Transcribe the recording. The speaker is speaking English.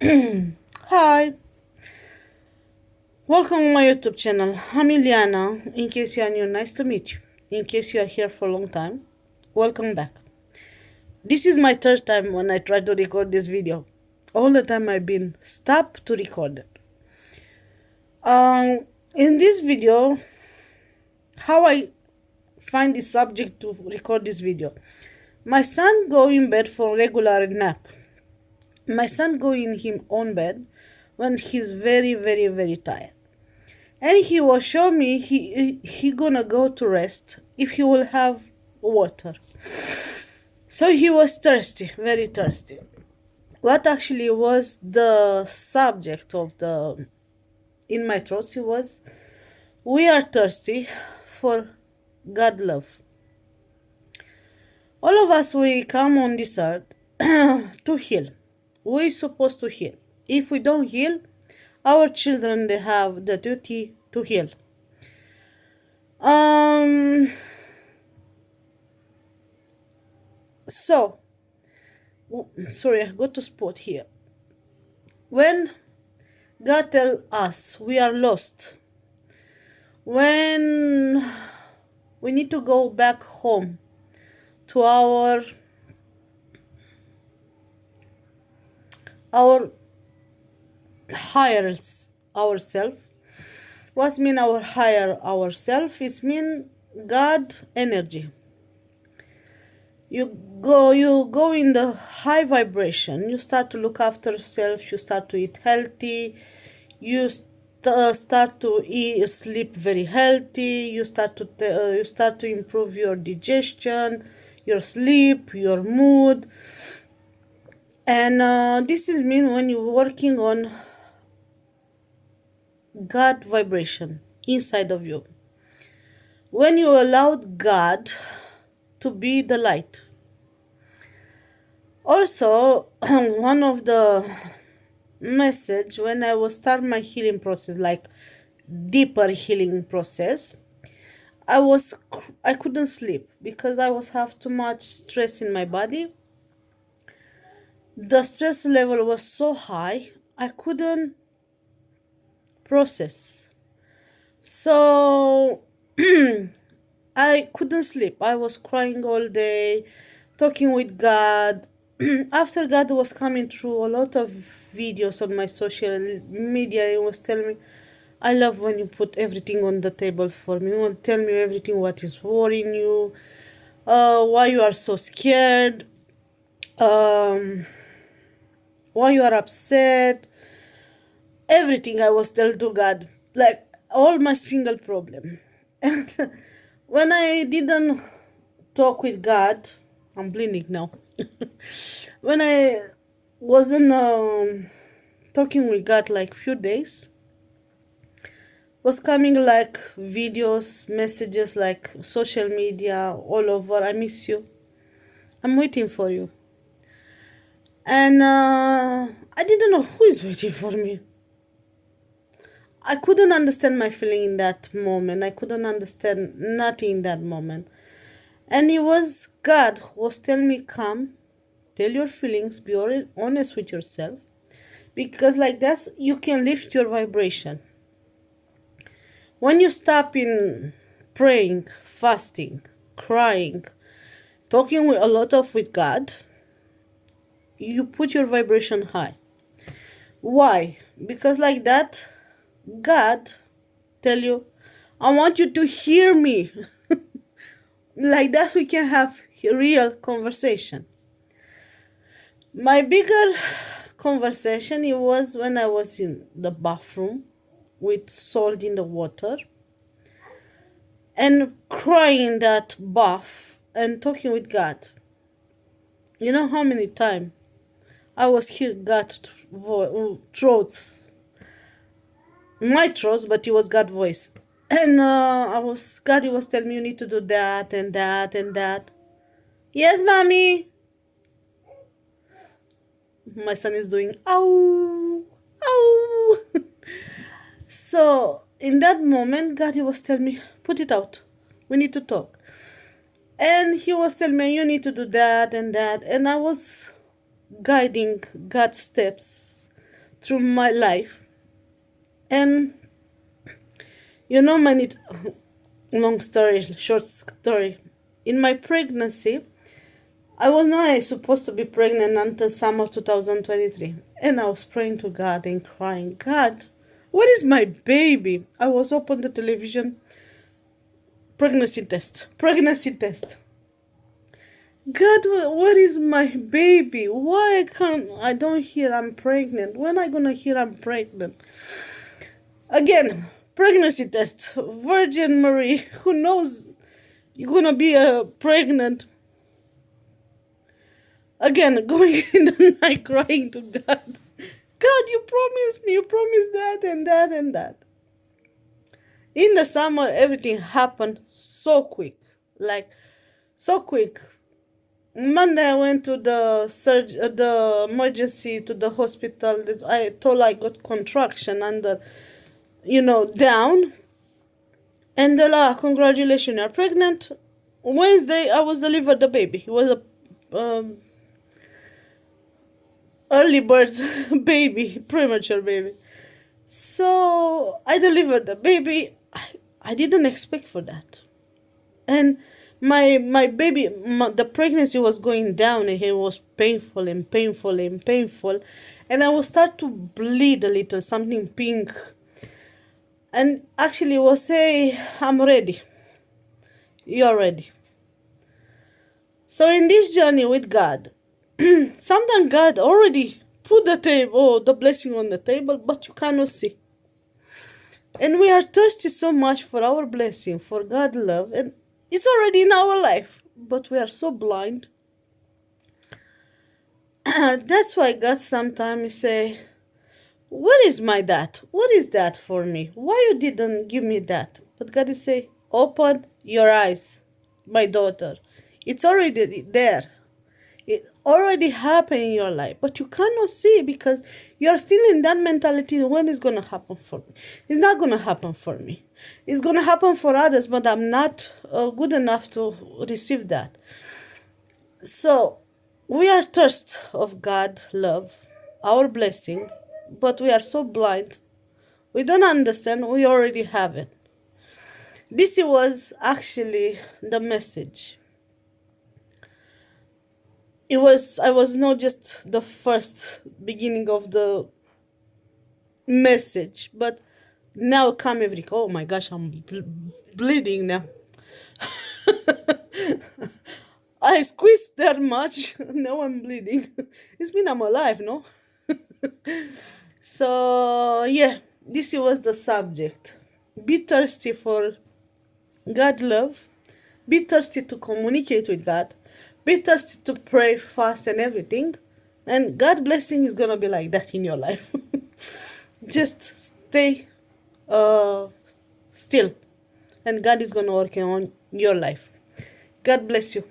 Hi, welcome to my YouTube channel. I'm Juliana. In case you are new, nice to meet you. In case you are here for a long time, welcome back. This is my third time when I try to record this video. All the time I've been stopped to record it. In this video, how I find the subject to record this video. My son go in bed for regular nap. My son go in him own bed when he's very tired. And he will show me he gonna go to rest if he will have water. So he was thirsty, very thirsty. What actually was the subject of the in my thoughts? It was, we are thirsty for God love. All of us, we come on this earth to heal. We supposed to heal. If we don't heal, our children, they have the duty to heal. Um so sorry, I got to spot here. When God tell us we are lost, when we need to go back home to our higher ourself. What mean our higher ourself? Is mean God energy. You go in the high vibration. You start to look after yourself. You start to eat healthy. You start to sleep very healthy. You start to improve your digestion, your sleep, your mood. And this is mean when you're working on God vibration inside of you. When you allowed God to be the light. Also, one of the message when I was start my healing process, like deeper healing process, I couldn't sleep because I was have too much stress in my body. The stress level was so high I couldn't process. So I couldn't sleep. I was crying all day, talking with God. After God was coming through a lot of videos on my social media, he was telling me, I love when you put everything on the table for me. You will tell me everything what is worrying you, why you are so scared, um, why you are upset. Everything I was telling to God, like all my single problem. And when I didn't talk with God, I'm bleeding now. When I wasn't talking with God like few days, was coming like videos, messages like social media all over. I miss you. I'm waiting for you. And I didn't know who is waiting for me. I couldn't understand my feeling in that moment. I couldn't understand nothing in that moment. And it was God who was telling me, come, tell your feelings, be honest with yourself. Because like that, you can lift your vibration. When you stop in praying, fasting, crying, talking with a lot of with God, you put your vibration high. Why? Because like that, God tell you, I want you to hear me. Like that we can have a real conversation. My bigger conversation it was when I was in the bathroom with salt in the water and crying that bath and talking with God. You know how many times I was hear God's throats, my throats, but it was God's voice. And God, he was telling me you need to do that and that and that. Yes, mommy. My son is doing ow, ow. So in that moment, God, he was telling me, put it out. We need to talk. And he was telling me, you need to do that and that. And I was guiding God's steps. through my life. And many long story, short story. In my pregnancy, I was not supposed to be pregnant until summer 2023. And I was praying to God and crying, God, what is my baby? I was up on the television, pregnancy test, pregnancy test. God, what is my baby? Why I don't hear I'm pregnant? When I gonna hear I'm pregnant? Again, pregnancy test, Virgin Mary, who knows you're gonna be pregnant? Again, going in the night crying to God. God, you promised me, you promised that and that and that. In the summer, everything happened so quick. Like, so quick. Monday, I went to the emergency, to the hospital. I told I got contraction under, down. And they're like, congratulations, you're pregnant. Wednesday, I was delivered the baby. It was a early birth baby, premature baby. So I delivered the baby. I didn't expect for that. And my baby, the pregnancy was going down, and it was painful and painful and painful. And I was start to bleed a little, something pink. And actually was say, I'm ready. You're ready. So in this journey with God, sometimes God already put the blessing on the table, but you cannot see. And we are thirsty so much for our blessing, for God's love, and it's already in our life, but we are so blind. That's why God sometimes say, what is my that? What is that for me? Why you didn't give me that? But God is say, open your eyes, my daughter. It's already there. It already happened in your life, but you cannot see because you're still in that mentality. When is going to happen for me? It's not going to happen for me. It's going to happen for others, but I'm not good enough to receive that. So we are thirst of God love, our blessing, but we are so blind. We don't understand. We already have it. This was actually the message. I was not just the first beginning of the message, but now come every, oh my gosh, I'm bleeding now. I squeezed that much. Now I'm bleeding. It's been I'm alive, no? So yeah, this was the subject. Be thirsty for God love. Be thirsty to communicate with God. Be thirsty to pray, fast, and everything. And God blessing is gonna be like that in your life. Just stay still, and God is gonna work on your life. God bless you.